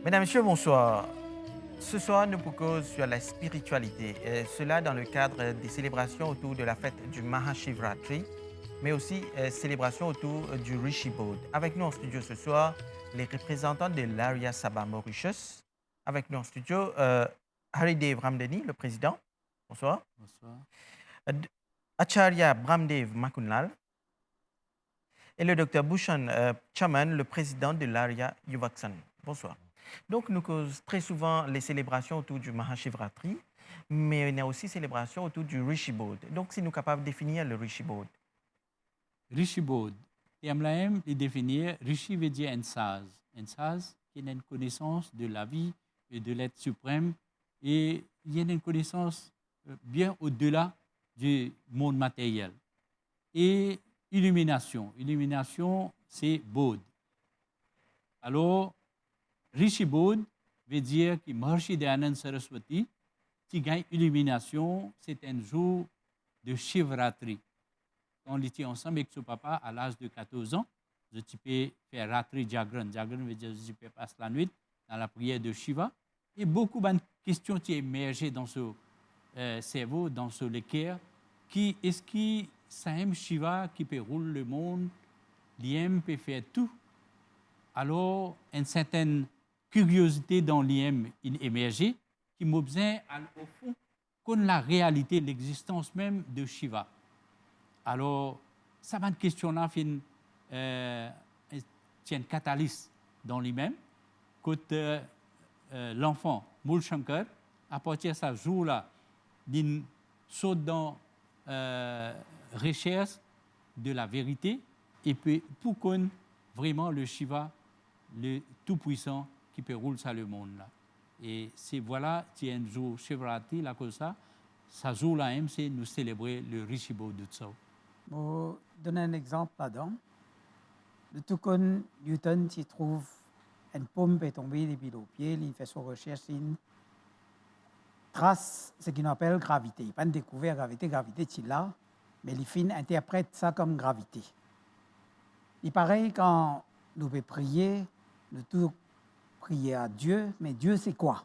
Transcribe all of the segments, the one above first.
Mesdames, Messieurs, bonsoir. Ce soir, nous proposons sur la spiritualité, et cela dans le cadre des célébrations autour de la fête du Mahashivratri, mais aussi célébrations autour du Rishi Bod. Avec nous en studio ce soir, les représentants de l'Arya Sabha Mauritius. Avec nous en studio, Haridev Ramdeni, le président. Bonsoir. Bonsoir. Acharya Bramdev Makunlal. Et le docteur Bhushan Chaman, le président de l'Arya Yuvaksan. Bonsoir. Donc, nous causons très souvent les célébrations autour du Mahashivratri, mais il y a aussi célébrations autour du Rishi Bod. Donc, si nous sommes capables de définir le Rishi Bod. Rishi Bod. Et on peut définir Rishi veut dire un sage. Un sage qui a une connaissance de la vie et de l'être suprême et il y a une connaissance bien au-delà du monde matériel. Et illumination. Illumination, c'est Bod. Alors, Rishi Bod veut dire que Maharshi Dayananda Saraswati, qui gagne illumination, c'est un jour de Shivratri. On était ensemble avec son papa à l'âge de 14 ans. Je peux faire Ratri Jagran. Jagran veut dire que je peux passer la nuit dans la prière de Shiva. Et beaucoup de questions qui émergent dans ce cerveau, dans ce cœur. Est-ce que c'est Shiva qui peut rouler le monde, l'IM peut faire tout? Alors, une certaine curiosité dans l'IM émergée qui m'a besoin, au fond, qu'on la réalité, l'existence même de Shiva. Alors, ça va une question-là, c'est un catalyse dans lui-même. Quand l'enfant, Moul Shankar, à partir de ce jour-là, il saute dans recherche de la vérité, et puis pour qu'on vraiment le Shiva, le Tout-Puissant, qui peut rouler sur le monde là. Et c'est voilà, c'est un jour Shivratri, là comme ça, ce jour-là même, c'est nous célébrer le Rishi Bod d'Utsav. Pour donner un exemple là-dedans, le Tukun Newton s'y trouve une pomme est tombée depuis le pied, il fait son recherche, il trace ce qu'on appelle gravité. Il n'a pas découvert gravité, c'est là, mais il fin interprète ça comme gravité. Il pareil quand nous pouvons prier, nous tous prier à Dieu, mais Dieu c'est quoi?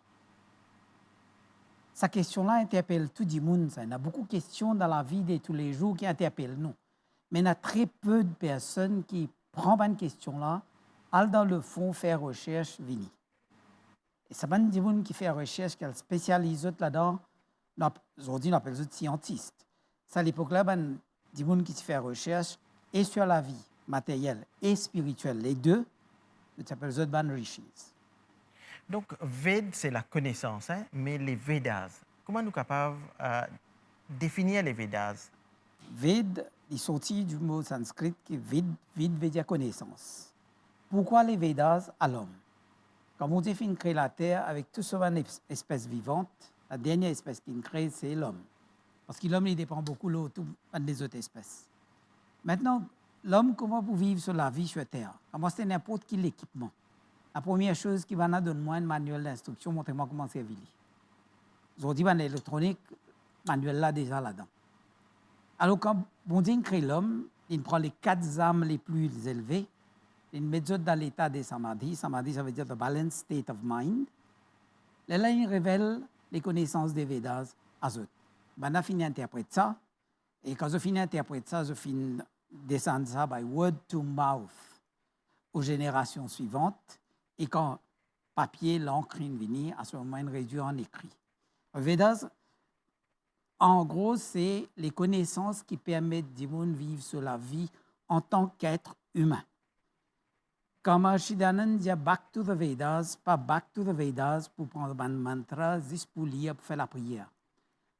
Sa question-là interpelle tout le monde. Il y a beaucoup de questions dans la vie de tous les jours qui interpellent nous. Mais il y a très peu de personnes qui prennent une question-là, allent dans le fond faire recherche, vini. Et ça va des gens qui font recherche, qui spécialisent là-dedans. Aujourd'hui, on appelle ça scientistes. Ça, à l'époque-là, des gens qui font recherche et sur la vie matérielle et spirituelle, les deux, on appelle ça des rishis. Donc, Ved, c'est la connaissance, hein, mais les Vedas, comment nous sommes capables de définir les Vedas? Ved est sorti du mot sanskrit qui Vid veut dire connaissance. Pourquoi les Vedas à l'homme? Quand on définit créer la Terre avec tout ce espèces vivantes, la dernière espèce qu'il crée, c'est l'homme. Parce que l'homme, il dépend beaucoup des autres espèces. Maintenant, l'homme, comment pour vivre sur la vie sur Terre? Comment c'est n'importe quel équipement? La première chose qui va nous donner un manuel d'instruction, montrez-moi comment c'est servir. Aujourd'hui, l'électronique, manuel là déjà là-dedans. Alors, quand bon Dieu crée l'homme, il prend les 4 âmes les plus élevées, il met dans l'état des samadhi. Samadhi, ça veut dire the balanced state of mind. Là, il révèle les connaissances des Vedas à eux. Ben, on finit d'interpréter ça. Et quand je finis d'interpréter ça, je finis descendre ça by word to mouth aux générations suivantes. Et quand papier, l'encre vient, à ce moment, il réduit en écrit. Vedas, en gros, c'est les connaissances qui permettent de vivre sur la vie en tant qu'être humain. Quand Maharshi Dayananda dit back to the Vedas, pas back to the Vedas pour prendre un mantra, juste pour lire, pour faire la prière.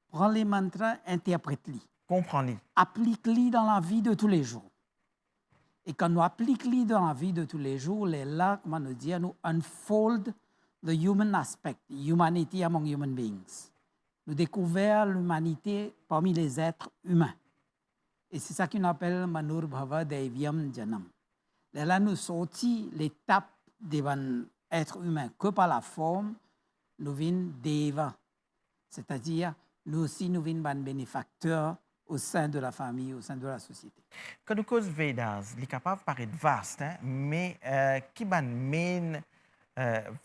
Prends les mantras, interprète-les. Comprends-les. Applique-les dans la vie de tous les jours. Et quand nous appliquons dans la vie de tous les jours, là, comment nous dire, nous unfold the human aspect, humanity among human beings. Nous découvrons l'humanité parmi les êtres humains. Et c'est ça qu'on appelle Manur Bhava Devyam Janam. Là, nous sortis l'étape d'un être humain que par la forme, nous venons Deva. C'est-à-dire, nous aussi, nous venons bénéfacteurs au sein de la famille, au sein de la société. Quand nous causons Vedas, il est capable de paraître vaste, hein, mais qui mène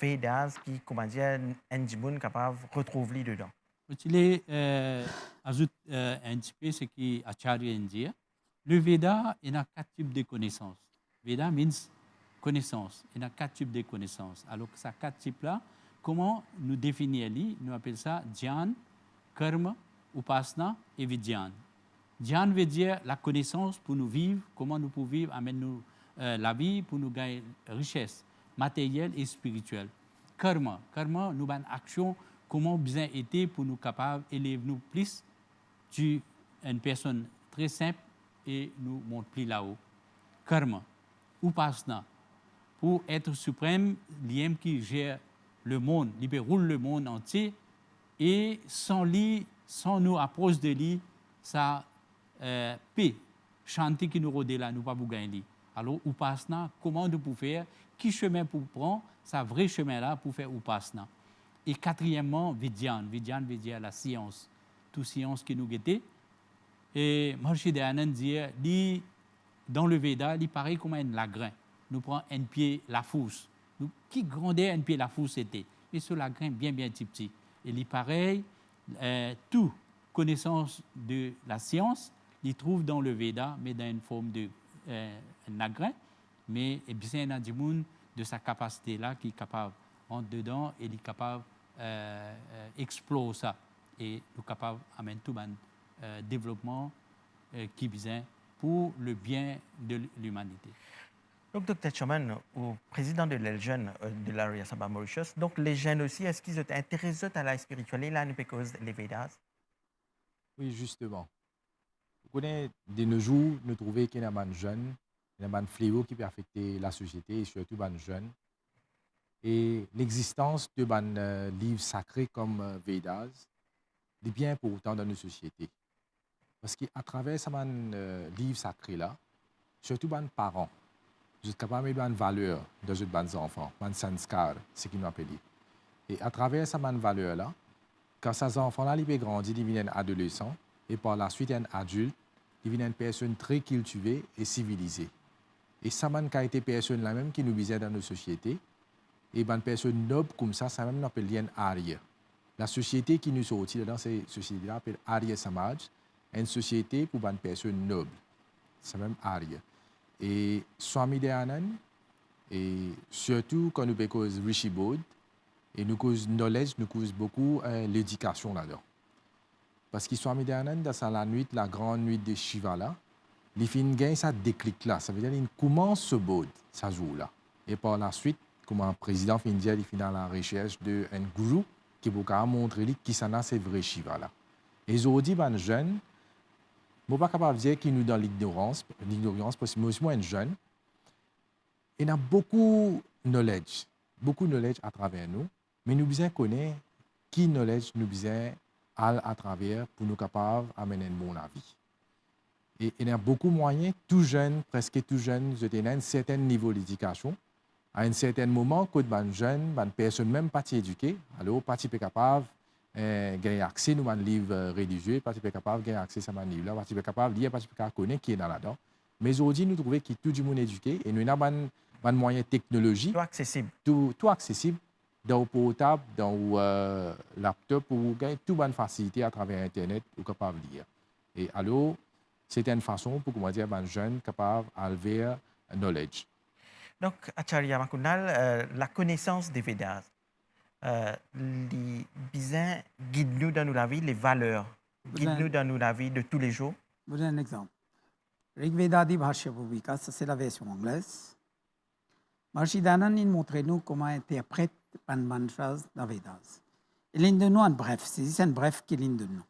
Vedas qui, comment dire, Ndjiboun capable de retrouver dedans. Je voulais ajouter un petit peu ce qu'Acharya dit. Le Veda, il y a 4 types de connaissances. Veda means connaissance. Il y a 4 types de connaissances. Alors que ces 4 types-là, comment nous définir? Nous appelons ça Dhyan, Karma, Upasana et Vidyan. Dhyan veut dire la connaissance pour nous vivre, comment nous pouvons vivre, amène-nous la vie pour nous gagner richesse matérielle et spirituelle. Karma, nous avons une action, comment bien été pour nous capables d'élever nous plus d'une personne très simple et nous monter plus là-haut. Karma, Upasana, pour être suprême, l'IM qui gère le monde, il roule le monde entier et sans lui, sans nous approche de lui, ça paix, chanter qui nous rôde là, nous pas pour gagner. Alors, Upasana, comment nous pouvons faire, qui chemin pour prendre, ça vrai chemin là pour faire Upasana. Et quatrièmement, Vidyan. Vidyan veut dire la science, toute science qui nous guette. Et Maharishi Dayananda dit, dans le Veda, il paraît comme un lagrin. Nous prenons un pied la fosse. Qui grandeur un pied la fosse était? Mais ce lagrin bien petit. Et il pareil, toute connaissance de la science, il trouve dans le Veda, mais dans une forme de un lagrin. Mais bien un Ndjiboun de sa capacité-là qui est capable d'entrer dedans et il est capable d'explorer ça. Et nous est capable d'amener tout un développement qui vient pour le bien de l'humanité. Donc, Dr. Choman, au président de l'El-Jeune de l'Arya Sabha Mauritius, donc les jeunes aussi, est-ce qu'ils sont intéressés à la spiritualité là, parce que les Vedas? Oui, justement. Vous connaissez, de nos jours, nous trouvons qu'il y a des jeunes, il y a des fléaux qui peuvent affecter la société et surtout les jeunes. Et l'existence de livres sacrés comme Vedas est bien pour autant dans nos sociétés. Parce qu'à travers ces livres sacrés-là, surtout les parents, vous êtes capables de mettre une valeur dans les enfants, un sanskar, ce qu'ils nous appellent. Et à travers ces valeurs-là, quand ces enfants-là ils grandissent, ils deviennent adolescents, et par la suite, un adulte, ils deviennent une personne très cultivée et civilisée. Et ça, c'est une personne là même qui nous visait dans nos sociétés. Et une personne noble comme ça même nous appelle un Arya. La société qui nous sortit dans ces sociétés-là s'appelle Arya Samaj, une société pour une personne noble. C'est même Arya. Et Swami Dayananda, et surtout quand nous parlons de Rishi Bodh, et nous cause knowledge, nous cause beaucoup l'éducation là-dedans. Parce que Swami Dayananda, dans la nuit, la grande nuit de Shiva là, il fait une ça déclic là. Ça veut dire qu'il commence ce Bodh, ça joue là. Et par la suite, comme un président indien, il fait dans la recherche d'un gourou qui peut montrer qui c'est vrai Shiva là. Et aujourd'hui, les jeunes, je ne suis pas capable de dire qu'ils nous dans l'ignorance parce que moi aussi, je suis jeune. Il y a beaucoup de knowledge à travers nous, mais nous devons connaître qui knowledge nous devons à travers pour nous capables d'amener un bon avis. Et il y a beaucoup de moyens, tout jeune, presque tout jeune, je à un certain niveau d'éducation. À un certain moment, quand les jeunes, les personnes même pas éduquées, alors pas capable gagner accès à un livre religieux, pas capable de gagner accès à un livre, pas capable de lire, pas capable de connaître qui est dans là-dedans. Mais aujourd'hui, nous trouvons que tout le monde est éduqué et nous avons des moyens technologiques. Tout accessible. Dans le portable, dans le laptop, pour gagner toute bonne facilité à travers Internet, ou capable de lire. Et alors, c'est une façon pour comment dire, les jeunes capables d'élever knowledge. Donc, Acharya Makunal, la connaissance des Vedas, les bizins guident nous dans la vie, les valeurs, guident nous dans la vie de tous les jours. Je vous donne un exemple. Rigveda di Bhashya Bhuvika, ça c'est la version anglaise. Maharishi Dayananda montre nous comment interprète les mantras dans Vedas. Il de nous en bref, c'est un bref qu'il de nous.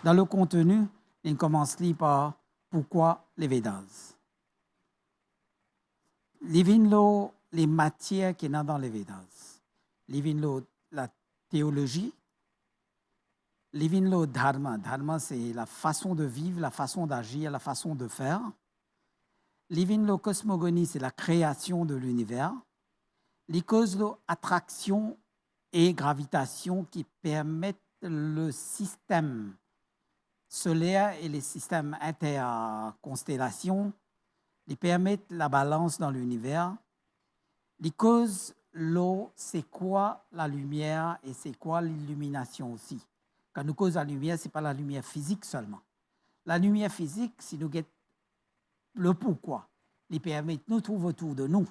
Dans le contenu, il commence par pourquoi les Vedas. Living les matières qui sont dans les Vedas. Living la théologie. Living dharma. Dharma, c'est la façon de vivre, la façon d'agir, la façon de faire. Living cosmogonie, c'est la création de l'univers. Les causes attraction et gravitation qui permettent le système solaire et les systèmes interconstellations, ils permettent la balance dans l'univers. Les causes l'eau, c'est quoi la lumière et c'est quoi l'illumination aussi. Quand nous causons la lumière, ce n'est pas la lumière physique seulement. La lumière physique, si nous guettons le pourquoi, les permet de nous trouver autour de nous.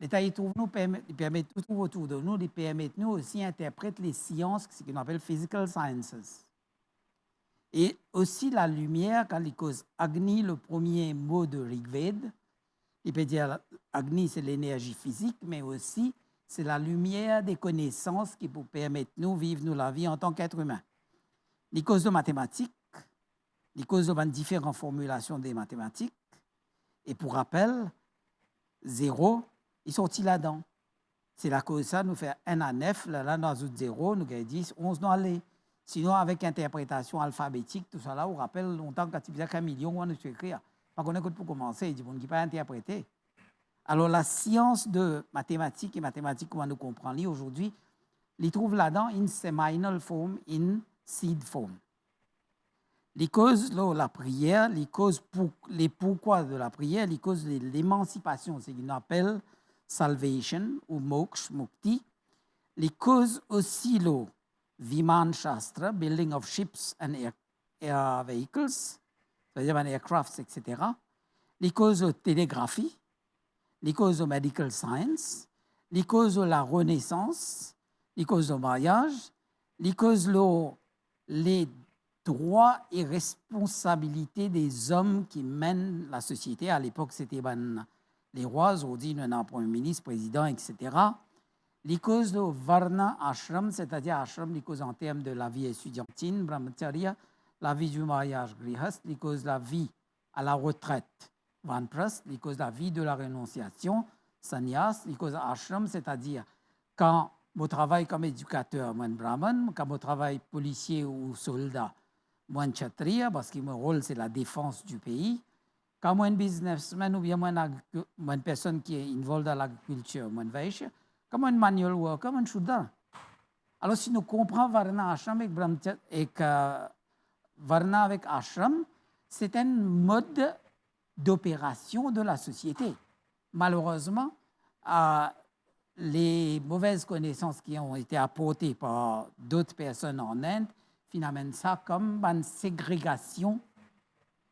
Les tailles nous permettent de nous trouver autour de nous, les permettent nous aussi interpréter les sciences, ce qu'on appelle physical sciences. Et aussi la lumière, quand il cause Agni, le premier mot de Rigved, il peut dire Agni, c'est l'énergie physique, mais aussi c'est la lumière des connaissances qui peut permettre nous vivre nous, la vie en tant qu'être humain. Les causes de mathématiques, les causes de différentes formulations des mathématiques. Et pour rappel, 0, il sortit là-dedans. C'est la cause ça, nous fait 1 à 9, là, dans 0, nous avons 10, 11, nous allons. Sinon, avec interprétation alphabétique, tout ça là, on rappelle longtemps quand il y a qu'un million, on a écrit. Par contre, pour commencer, il dit, on ne peut pas interpréter. Alors, la science de mathématiques et mathématiques, comment nous comprenons aujourd'hui, les trouve là-dedans in seminal form, in seed form. Les causes de la prière, les causes les pourquoi de la prière, les causes de l'émancipation, c'est ce qu'on appelle salvation ou moksha, mukti. Les causes aussi le Viman Shastra, building of ships and air vehicles, c'est-à-dire aircrafts, etc. Les causes de télégraphie, les causes de medical science, les causes de la renaissance, les causes de mariage, les causes de les droits et responsabilités des hommes qui mènent la société. À l'époque, c'était les rois, aujourd'hui, nous avons un premier ministre, président, etc. Les causes de Varna Ashram, c'est-à-dire Ashram, les causes en termes de la vie étudiantine, Brahmacharya, la vie du mariage, Grihast, les causes de la vie à la retraite, Vanprast, les causes de la vie de la rénonciation, Sannyas, les causes Ashram, c'est-à-dire quand je travaille comme éducateur, moi, Brahman, quand je travaille policier ou soldat, moi, Kshatriya, parce que mon rôle, c'est la défense du pays. Quand moi, un businessman ou bien moi, une personne qui est involvée dans l'agriculture, moi, Vaishya, comme un manual worker, un Shudra. Alors, si nous comprenons Varna Ashram et Varna avec Ashram, c'est un mode d'opération de la société. Malheureusement, les mauvaises connaissances qui ont été apportées par d'autres personnes en Inde finalement ça comme une ségrégation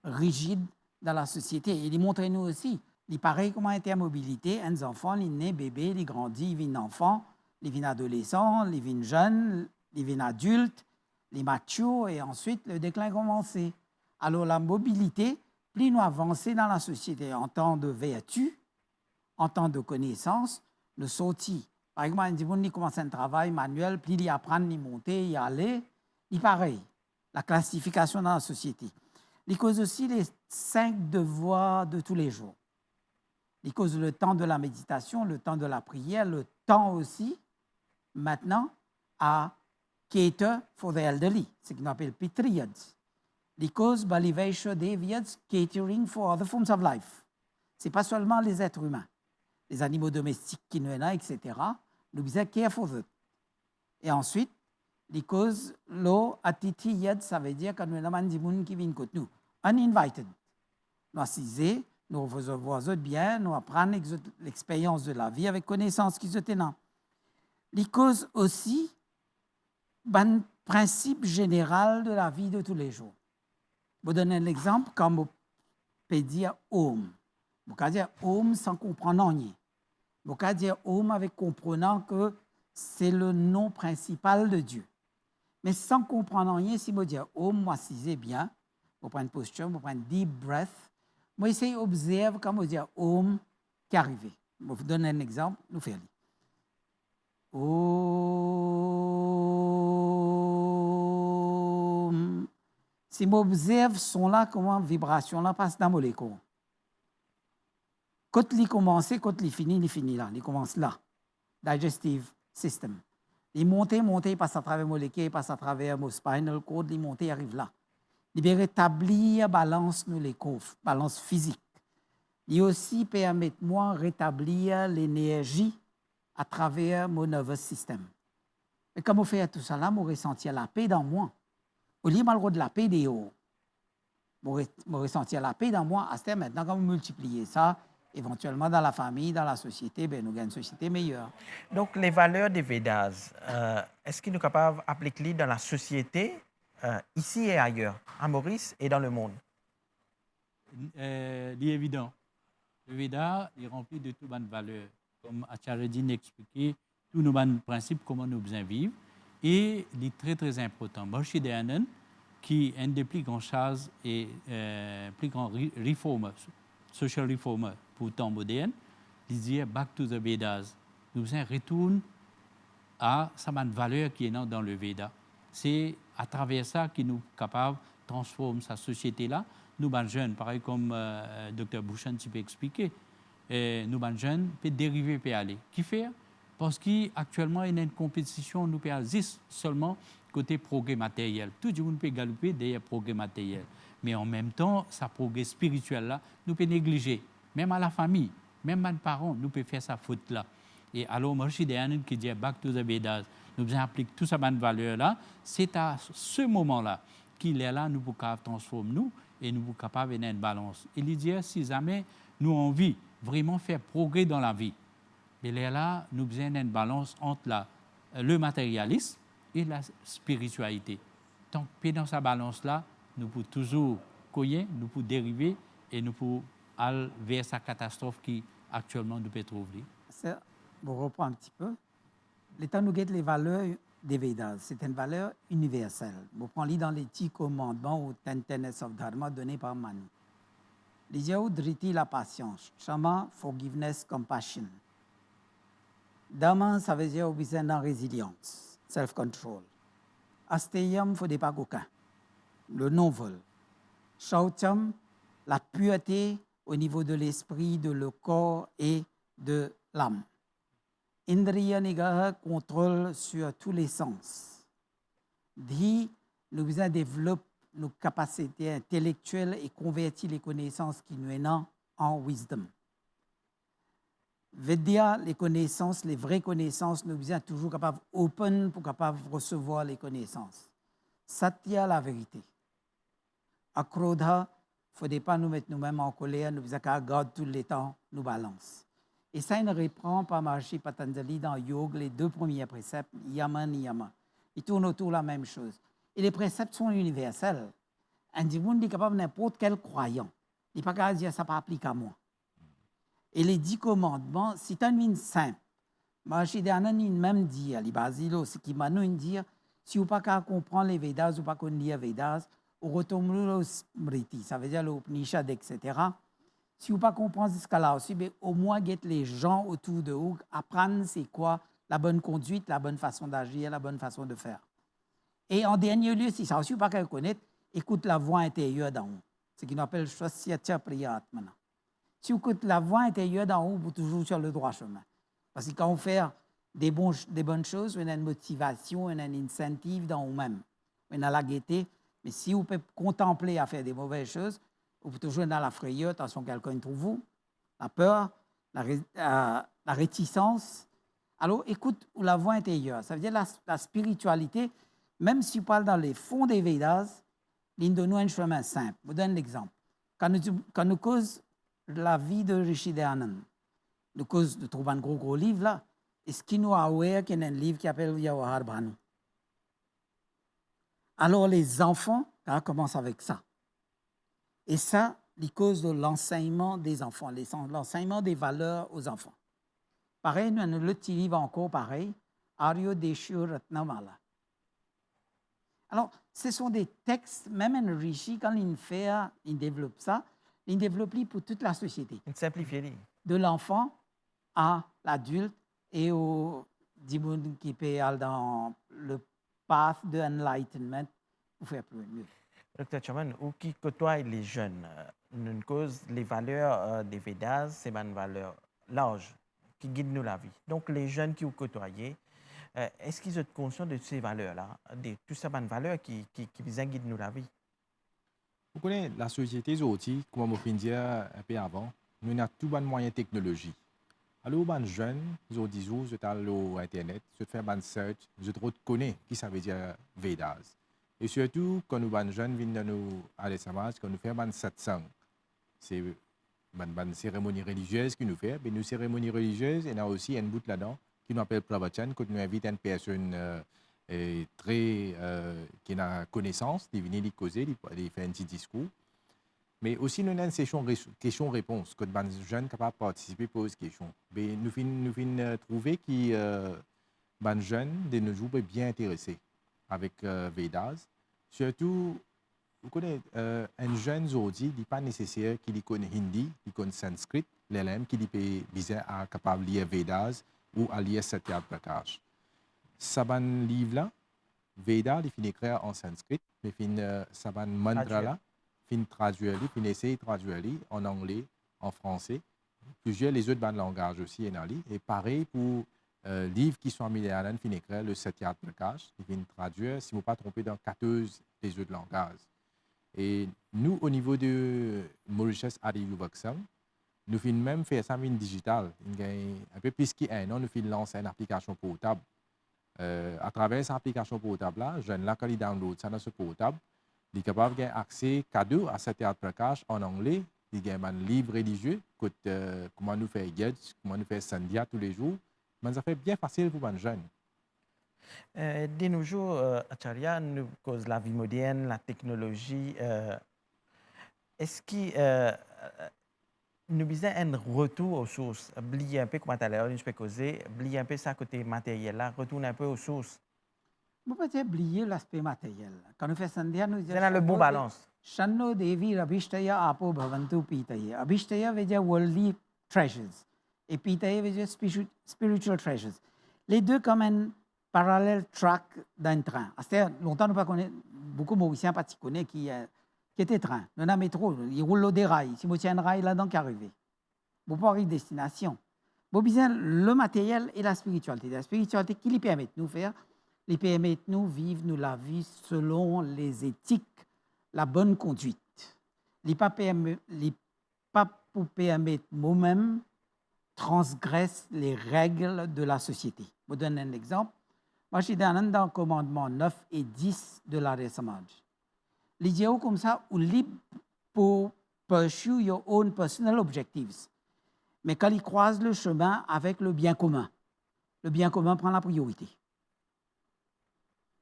rigide dans la société. Et ils montrent nous aussi, il paraît comment intermobilité, un enfant, il naît bébé, il grandit, il vient enfant, il vient adolescent, il vient jeune, il vient adulte, il mature et ensuite le déclin commence. Alors la mobilité, plus nous avançons dans la société en temps de vertu, en temps de connaissance, nous sortis. Par exemple, il commence un travail manuel, plus il apprend, il monte, il aller. Il pareil, la classification dans la société. Il cause aussi les 5 devoirs de tous les jours. Il cause le temps de la méditation, le temps de la prière, le temps aussi, maintenant, à cater for the elderly, ce qu'on appelle Pitriyads. Il cause Balivesha Devyas, catering for other forms of life. Ce n'est pas seulement les êtres humains, les animaux domestiques qui nous ont, etc. Nous devons care for them. Et ensuite, les causes, l'eau, atiti yad, ça veut dire que nous avons des gens qui viennent contre nous. Uninvited. Nous assisons, nous faisons voir bien, nous apprenons l'expérience de la vie avec connaissance qui se tenant. Les causes aussi, un principe général de la vie de tous les jours. Je vous donne un exemple, quand on peut dire Om. On peut dire Om sans comprendre rien. On peut dire Om avec comprenant que c'est le nom principal de Dieu. Mais sans comprendre rien, si je dis Om, moi, si c'est bien, je prends une posture, je prends une deep breath, moi, j'essaie d'observer quand je dis Om qui est arrivé. Je vous donne un exemple, nous faisons. Om. Si je observe son là, comment vibration là passe dans mon écho. Quand il commence, quand il finit là. Il commence là. Digestive system. Il monte, il passe à travers mon écho, il passe à travers mon spinal cord, il monte, il arrive là. Il peut rétablir balance nous les balance physique. Il aussi permet moi rétablir l'énergie à travers mon nervous system. Et comme on fait tout ça là, je ressentir la paix dans moi. Au lieu de la paix des hauts, je ressentir la paix dans moi. À ce maintenant, quand vous multipliez ça, éventuellement dans la famille, dans la société, ben, nous avons une société meilleure. Donc, les valeurs des Vedas, est-ce qu'ils sont capables d'appliquer dans la société, ici et ailleurs, à Maurice et dans le monde? Il est évident. Le Veda est rempli de toutes les valeurs. Comme Acharyadin expliqué, tous nos principes, comment nous besoin vivre. Et il est très, très important. Maharishi Dayananda, qui est un des plus grands choses et plus grands réformeurs, social réformeurs pour le temps moderne, il dit Back to the Vedas. Nous besoin retourner à sa valeur qui est dans le Veda. C'est à travers ça que nous sommes capables de transformer sa société-là. Nous, les jeunes, pareil comme Dr. Bhushan peut expliquer, nous, les jeunes, peut dériver, peut aller. Qui fait? Parce qu'actuellement, il y a une compétition, nous peut agir seulement côté progrès matériel. Tout le monde peut galoper derrière progrès matériel. Mais en même temps, sa progrès spirituel-là, nous peut négliger. Même à la famille, même à nos parents, nous peut faire sa faute-là. Et alors, Maharishi Dayananda qui dit Back to the Vedas, nous appliquons toute cette valeur-là, c'est à ce moment-là qu'il est là, nous pouvons transformer nous et nous sommes capables d'avoir une balance. Il dit, si jamais nous avons envie vraiment faire progrès dans la vie, il est là, nous avons une balance entre le matérialisme et la spiritualité. Donc, dans cette balance-là, nous pouvons toujours cogner, nous pouvons dériver et nous pouvons aller vers sa catastrophe qui actuellement nous peut trouver. Je reprends un petit peu. L'état nous guette les valeurs des Vedas. C'est une valeur universelle. Vous prenez dans les 10 commandements ou 10 tenets of Dharma donnés par Manu. Les Yahou Driti, la patience. Shama, forgiveness, compassion. Dhamma, ça veut dire besoin de résilience, self-control. Asteyam, il ne faut pas qu'aucun. Le non-vol. Shaucham, la pureté au niveau de l'esprit, de le corps et de l'âme. Indriya Nigraha, contrôle sur tous les sens. Dhi, nous besoin développer nos capacités intellectuelles et convertir les connaissances qui nous sont en wisdom. Vidya, les connaissances, les vraies connaissances, nous besoin toujours capables open pour capable recevoir les connaissances. Satya, la vérité. Akrodha, il ne faut pas nous mettre nous-mêmes en colère, nous besoin qu'à garder tout le temps, nous balance. Et ça, il reprend par Maharishi Patanjali dans Yoga, les 2 premiers préceptes, Yama, Niyama. Ils tournent autour de la même chose. Et les préceptes sont universels. Un individu est capable n'importe quel croyant. Il n'est pas capable de dire ça ne s'applique à moi. Et les 10 commandements, c'est un ligne simple. Maharishi Dayananda, il même dit, à l'Ibasilo, ce qui m'a nous dire, si vous n'avez pas comprendre les Vedas ou pas lire les Vedas, vous retournez au Smriti, ça veut dire l'Upanishad, etc. Si vous ne comprenez pas ce cas-là aussi, mais au moins, get les gens autour de vous, apprendre c'est quoi la bonne conduite, la bonne façon d'agir, la bonne façon de faire. Et en dernier lieu, si ça aussi, vous ne pas connaître, écoute la voix intérieure d'en haut. Ce qu'on appelle Shvasyatya Priyatmana. Si vous écoutez la voix intérieure d'en haut, vous êtes toujours sur le droit chemin. Parce que quand on fait des bonnes choses, on a une motivation, on a un incentive dans vous-même. On a la gaieté. Mais si vous pouvez contempler à faire des mauvaises choses, vous pouvez toujours dans la frayeur, attention, quelqu'un trouve vous, la peur, la réticence. Alors, écoute la voix intérieure. Ça veut dire la spiritualité, même si vous parlez dans les fonds des Vedas, il donne un chemin simple. Je vous donne l'exemple. Quand nous causons la vie de Rishi Dayananda, nous causons de trouver un gros livre là, est-ce qu'il nous a aware qu'il y a un livre qui s'appelle Yawahar Bhanu? Alors, les enfants, ça commence avec ça. Et ça, les causes de l'enseignement des enfants, l'enseignement des valeurs aux enfants. Pareil, nous avons l'autre livre encore pareil, Aryo Deshu Ratnamala. Alors, ce sont des textes, même un rishi, quand il développe ça, il développe pour toute la société. Une simplifiée. De l'enfant à l'adulte et au dimoun qui peut aller dans le path de enlightenment pour faire plus mieux. Dr. Chaman, ou qui côtoie les jeunes, une cause, les valeurs des Vedas, c'est une valeur large qui guide nous la vie. Donc, les jeunes qui vous côtoyez, est-ce qu'ils sont conscients de ces valeurs-là, de toutes ces valeurs qui guident nous la vie? Vous connaissez la société aujourd'hui, comme on dit un peu avant, nous avons tous les moyens technologiques. Alors, les jeunes, ils ont dit, ils sont allés sur Internet, ils font une recherche, ils connaissent qui ça veut dire Vedas. Et surtout, quand nous sommes jeunes, nous à l'Essamage, quand nous faisons un satsang, c'est cérémonies religieuses qui nous fait. Mais nos cérémonies religieuses, il y a aussi un bout là-dedans qui nous appelle Pravachan, quand nous invite une personne qui a connaissance, de venir causer, de faire un petit discours. Mais aussi, nous avons une session questions-réponses, que les jeunes capables de participer posent des questions. Mais nous avons trouvé que les jeunes de nos jours sont bien intéressés avec Vedas. Surtout, vous connaissez, un jeune aujourd'hui, il n'est pas nécessaire qu'il connaisse hindi, qu'il connaisse sanskrit, les langues, qu'il peut bien capable de lire Vedas ou à lire Satya Prakash. Saban livre-là, Veda, il finit écrire en sanskrit, mais Saban mantra-là, fin traduire, fin essayer de traduire en anglais, en français. Plusieurs les autres langages aussi, et pareil pour livres qui sont améliorés, fin écrire le Satya Prakash, il fin traduire, si vous ne pas trompez, dans 14 des autres langages. Et nous, au niveau de Mauritius Ariyu Vaksam, nous finissons même faire ça en digital. Un peu plus qu'un an, nous finissons lancer une application portable. À travers cette application portable-là, jeune là, quand il download ça dans ce portable, il est capable d'avoir accès cadeau à Satya Prakash en anglais. Il a un livre religieux, comment nous faire guide, comment nous faire sandhya tous les jours. Mais ça fait bien facile pour les jeunes. De nos jours, Acharya, nous cause la vie moderne, la technologie. Est-ce que nous besoin un retour aux sources, oublier un peu comment à l'heure, je peux causer, oublier un peu ça côté matériel là, retourner un peu aux sources. On peut pas oublier l'aspect matériel. Quand nous faisons sandhya, nous disons. C'est dans le bon balance. Shanno Devi Rabhishtaya Apo Bhavantu Pitaya. Abhishtaya veut dire worldly treasures et Pitaya veut dire spiritual treasures. Les deux comme un parallèle track d'un train. C'est-à-dire, longtemps, nous ne connaissons pas, beaucoup de Mauriciens pas connaissent qui était train. Nous avons un métro, il roule des rails. Si vous tiens un rail là-dedans qui arrive, vous pouvez arriver à destination. Vous besoin le matériel et la spiritualité. La spiritualité qui les permet de nous faire, les permet de nous vivre nous la vie selon les éthiques, la bonne conduite. Les pas pour permettre moi-même transgresse les règles de la société. Je vous donne un exemple. Moi, je suis dans le commandement 9 et 10 de l'Arya Samaj. Les dieux comme ça, ou libre pour pursue your own personal objectives. Mais quand ils croisent le chemin avec le bien commun prend la priorité.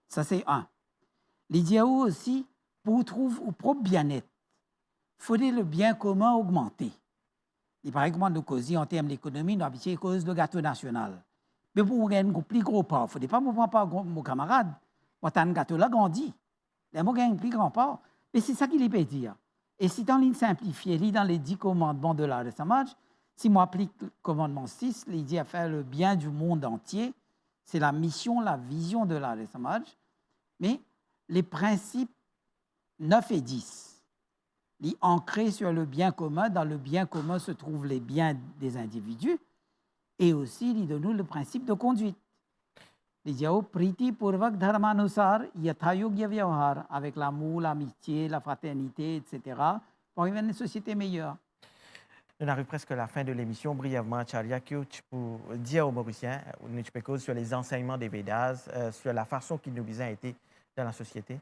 Ça, c'est un. Les dieux aussi, pour trouver au propre bien-être, il faudrait le bien commun augmenter. Il paraît que nous causons en termes d'économie, nous habituons à cause du gâteau national. Mais pour gagner un plus gros part, il ne faudrait pas me prendre mon camarade. Moi, tu as un gâteau là, grandi. Il faut gagner un plus grand part. Mais c'est ça qu'il peut dire. Et si dans l'île simplifiée, dans les 10 commandements de l'Arya Samaj, si moi applique le commandement 6, il dit à faire le bien du monde entier, c'est la mission, la vision de l'Arya Samaj. Mais les principes 9 et 10, ils ancrés sur le bien commun. Dans le bien commun se trouvent les biens des individus. Et aussi, il donne nous le principe de conduite. Il dit Priti Purvak Dharmanusar Yathayogya Vyavahar, avec l'amour, l'amitié, la fraternité, etc., pour arriver à une société meilleure. On arrive presque à la fin de l'émission. Brièvement, Acharya, que tu peux dire aux Mauriciens, sur les enseignements des Védas, sur la façon qu'ils nous ont été dans la société?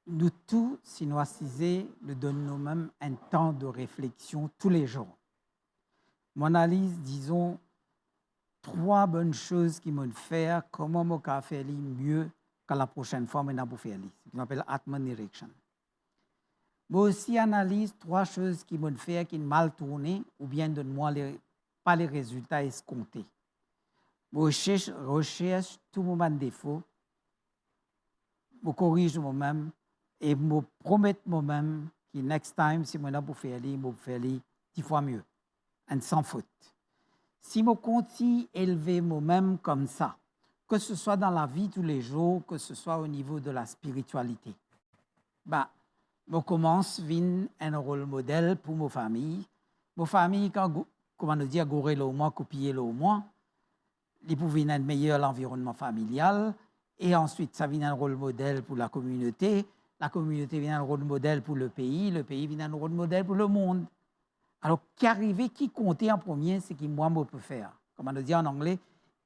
Nous tous, si nous assisons, nous donnons nous-mêmes un temps de réflexion tous les jours. Mon analyse, disons, 3 bonnes choses qui m'ont fait, comment je peux faire mieux que la prochaine fois, je vais faire. Ce qu'on appelle Atman-Nirikshan. Je aussi analyse 3 choses qui m'ont fait, qui ont mal tourné, ou bien de moi pas les résultats escomptés. Je recherche tout moment de défaut, je corrige moi-même et je promets moi-même que next time, si je vais faire, je vais faire 10 fois mieux, et sans faute. Si je continue à élever moi-même comme ça, que ce soit dans la vie tous les jours, que ce soit au niveau de la spiritualité, je commence à devenir un rôle modèle pour ma famille. Ma famille, comment nous dire, gorer le moins, copier le moins, ils pouvaient un meilleur environnement familial. Et ensuite, ça vient un rôle modèle pour la communauté vient un rôle modèle pour le pays vient un rôle modèle pour le monde. Alors, qui comptait en premier, c'est qui moi, je peux faire. Comme on dit en anglais,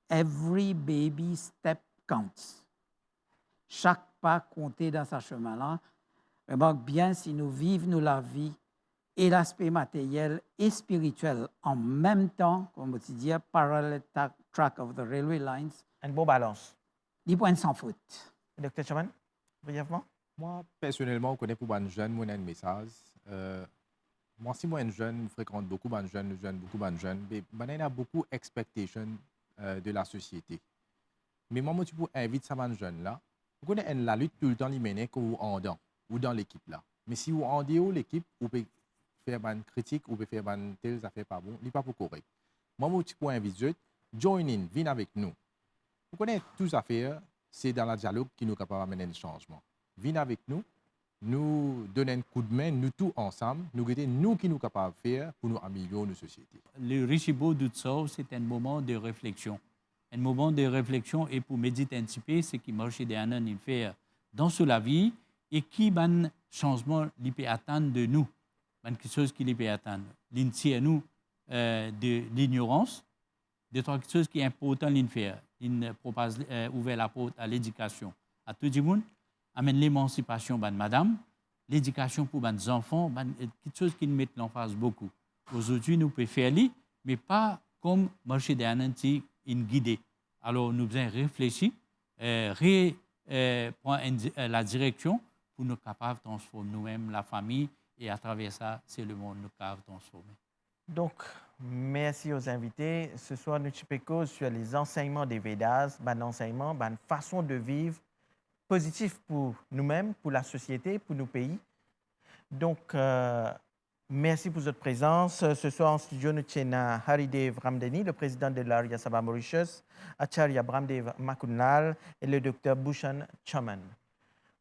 every baby step counts. Chaque pas comptait dans ce chemin-là. Remarque bien, si nous vivons la vie et l'aspect matériel et spirituel en même temps, comme on dit, parallel track of the railway lines, une bonne balance. des points sans faute. Dr. Chaman, brièvement. Moi, personnellement, je connais pour les jeunes, moi, j'ai un message. Moi, si moi, un jeune, je fréquente beaucoup de jeunes, beaucoup de jeunes, mais il y a beaucoup d'expectations de la société. Mais moi, je invite ces jeunes-là. Vous connaissez la lutte tout le temps, ils mènent quand vous en dedans ou dans l'équipe là. Mais si vous en dehors l'équipe, vous pouvez faire une critique, vous pouvez faire une telle affaire pas bon, n'est pas pour correct. Moi, je invite join in, viens avec nous. Vous connaissez toutes les affaires, c'est dans le dialogue qui nous capable d'amener un changement. Viens avec nous, nous donner un coup de main, nous tous ensemble, nous guetter nous qui nous capables de faire pour nous améliorer nos sociétés. Le Rishibo d'Utso, c'est un moment de réflexion. Un moment de réflexion et pour méditer un petit peu ce qui marche derrière nous faire dans la vie et qui ban changement li peut attendre de nous. Quelque chose qui li peut attendre. L'intier nous de l'ignorance, de quelque chose qui est important de faire. Il propose ouvert la porte à l'éducation à tout le monde, amène l'émancipation de madame, l'éducation pour les enfants, quelque chose qui nous met l'emphase beaucoup. Aujourd'hui, nous pouvons faire ça, mais pas comme marcher derrière une guidée. Alors, nous devons réfléchir, prendre la direction pour nous capables de transformer nous-mêmes, la famille, et à travers ça, c'est le monde nous capable de transformer. Donc, merci aux invités. Ce soir, nous parlons sur les enseignements des Védas, enseignements, façon de vivre positif pour nous-mêmes, pour la société, pour nos pays. Donc, merci pour votre présence. Ce soir, en studio, nous avons Haridev Ramdeni, le président de l'Arya Sabha Mauritius, Acharya Bramdev Makunlal et le docteur Bhushan Chaman.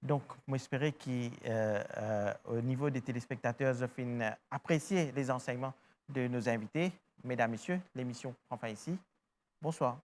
Donc, j'espère qu'au niveau des téléspectateurs, vous avez apprécié les enseignements de nos invités. Mesdames, Messieurs, l'émission prend fin ici. Bonsoir.